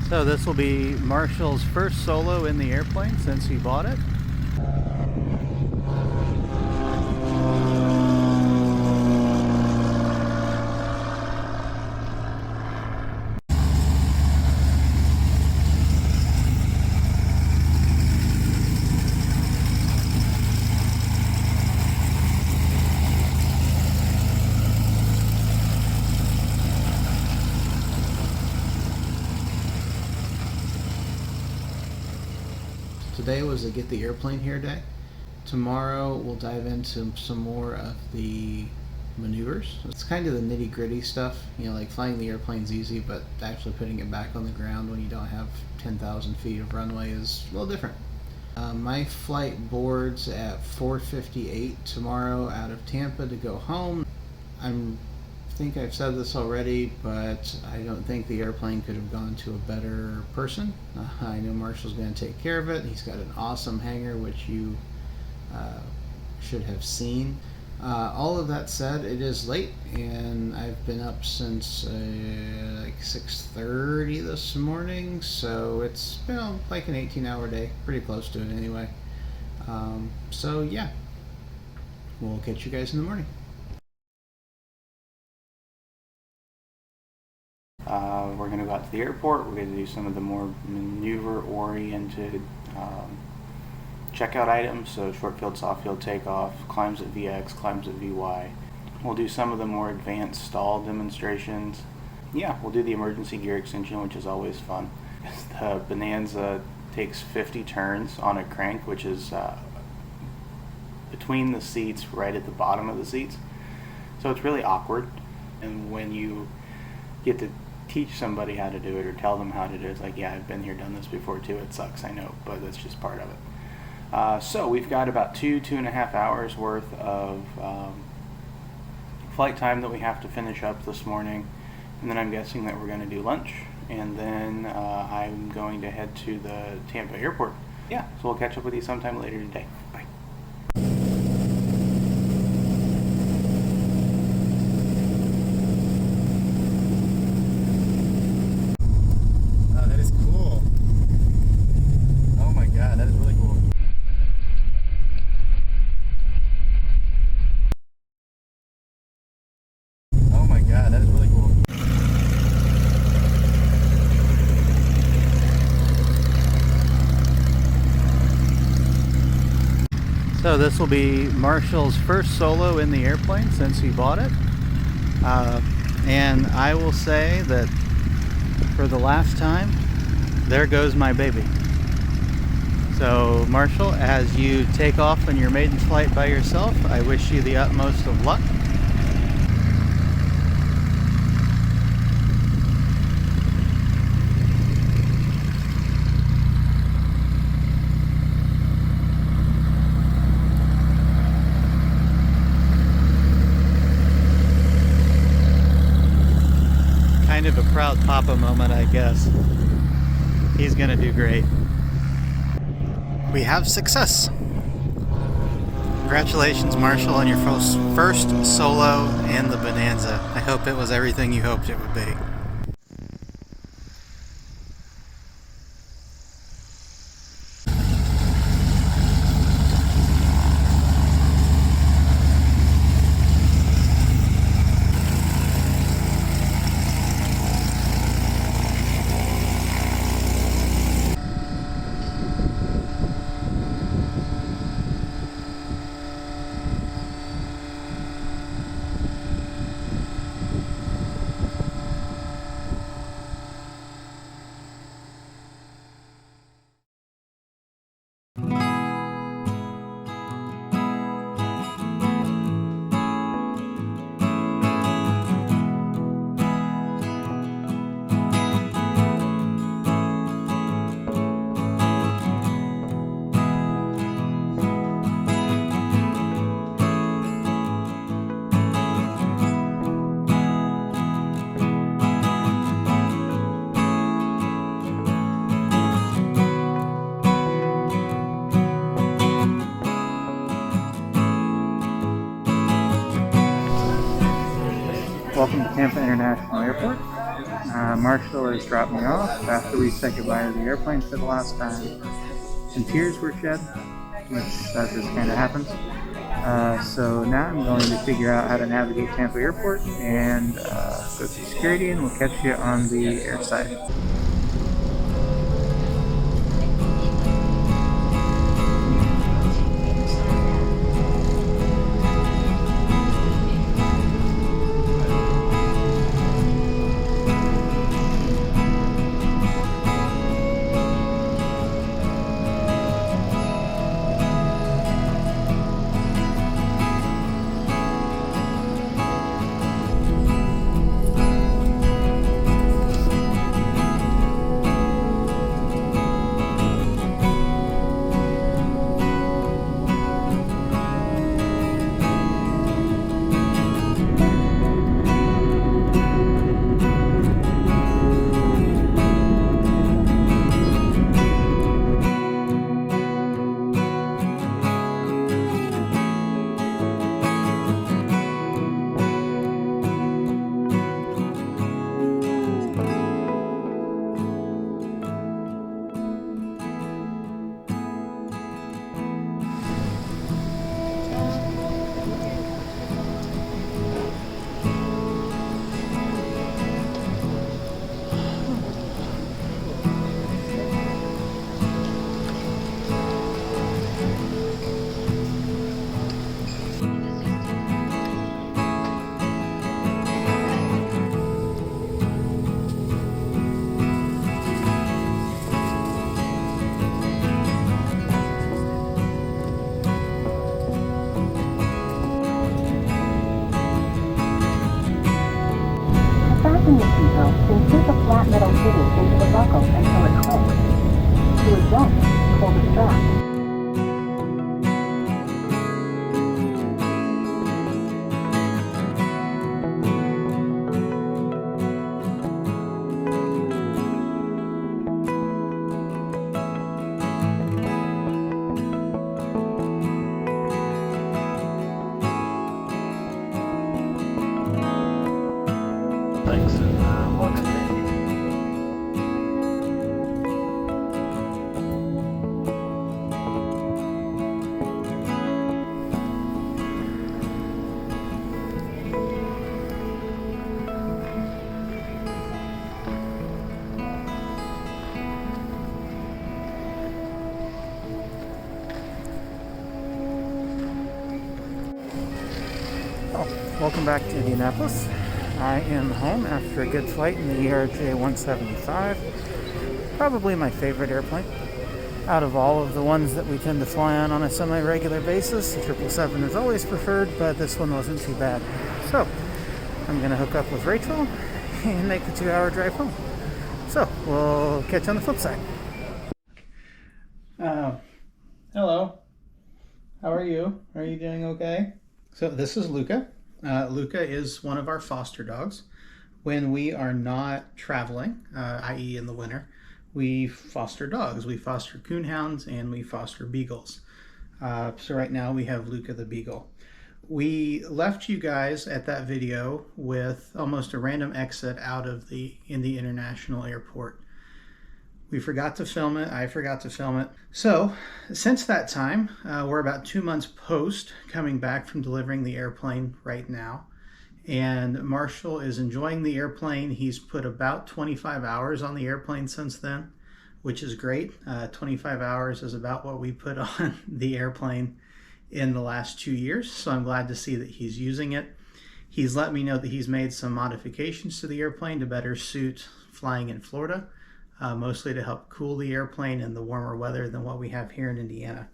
So this will be Marshall's first solo in the airplane since he bought it. Today was a get the airplane here day. Tomorrow we'll dive into some more of the maneuvers. It's kind of the nitty gritty stuff, you know, like flying the airplane's easy, but actually putting it back on the ground when you don't have 10,000 feet of runway is a little different. My flight boards at 4:58 tomorrow out of Tampa to go home. I think I've said this already, but I don't think the airplane could have gone to a better person. I know Marshall's going to take care of it. He's got an awesome hangar, which you should have seen. All of that said, it is late, and I've been up since like 6:30 this morning, so it's been like an 18-hour day, pretty close to it anyway. So yeah, we'll catch you guys in the morning. We're going to go out to the airport. We're going to do some of the more maneuver-oriented checkout items, so short field, soft field takeoff, climbs at VX, climbs at VY. We'll do some of the more advanced stall demonstrations. Yeah, we'll do the emergency gear extension, which is always fun. The Bonanza takes 50 turns on a crank, which is between the seats, right at the bottom of the seats. So it's really awkward, and when you get to teach somebody how to do it or tell them how to do it, it's like, yeah, I've been here, done this before too. It sucks, I know, but that's just part of it. So we've got about 2.5 hours worth of flight time that we have to finish up this morning, and then I'm guessing that we're going to do lunch, and then I'm going to head to the Tampa airport. Yeah, so we'll catch up with you sometime later today. Bye. So this will be Marshall's first solo in the airplane since he bought it. And I will say that for the last time, there goes my baby. So Marshall, as you take off on your maiden flight by yourself, I wish you the utmost of luck. Kind of a proud papa moment, I guess. He's gonna do great. We have success. Congratulations, Marshall, on your first solo in the Bonanza. I hope it was everything you hoped it would be. Welcome to Tampa International Airport. Marshall has dropped me off after we said goodbye to the airplane for the last time. And tears were shed, which that just kind of happens. So now I'm going to figure out how to navigate Tampa Airport and go through security, and we'll catch you on the air side. Fasten your seatbelt and sink the flat metal fitting into the buckle until it clicks. To adjust, pull the strap. Thanks, and welcome to Welcome back to Indianapolis. I am home after a good flight in the ERJ-175. Probably my favorite airplane. Out of all of the ones that we tend to fly on a semi-regular basis, the 777 is always preferred, but this one wasn't too bad. So, I'm going to hook up with Rachel and make the 2-hour drive home. So, we'll catch you on the flip side. Hello. How are you? Are you doing okay? So this is Luca. Luca is one of our foster dogs. When we are not traveling, i.e. in the winter, we foster dogs. We foster coonhounds and we foster beagles. So right now we have Luca the beagle. We left you guys at that video with almost a random exit out of the Indy International Airport. We forgot to film it. I forgot to film it. So since that time, we're about 2 months post coming back from delivering the airplane right now. And Marshall is enjoying the airplane. He's put about 25 hours on the airplane since then, which is great. 25 hours is about what we put on the airplane in the last 2 years. So I'm glad to see that he's using it. He's let me know that he's made some modifications to the airplane to better suit flying in Florida. Mostly to help cool the airplane in the warmer weather than what we have here in Indiana.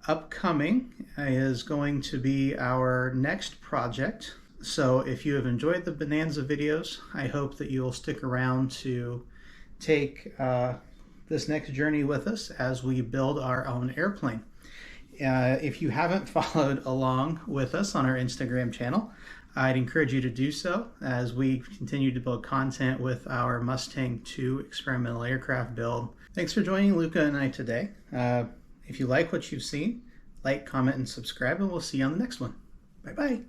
Upcoming is going to be our next project. So if you have enjoyed the Bonanza videos, I hope that you will stick around to take this next journey with us as we build our own airplane. If you haven't followed along with us on our Instagram channel, I'd encourage you to do so as we continue to build content with our Mustang 2 experimental aircraft build. Thanks for joining Luca and I today. If you like what you've seen, like, comment, and subscribe, and we'll see you on the next one. Bye-bye.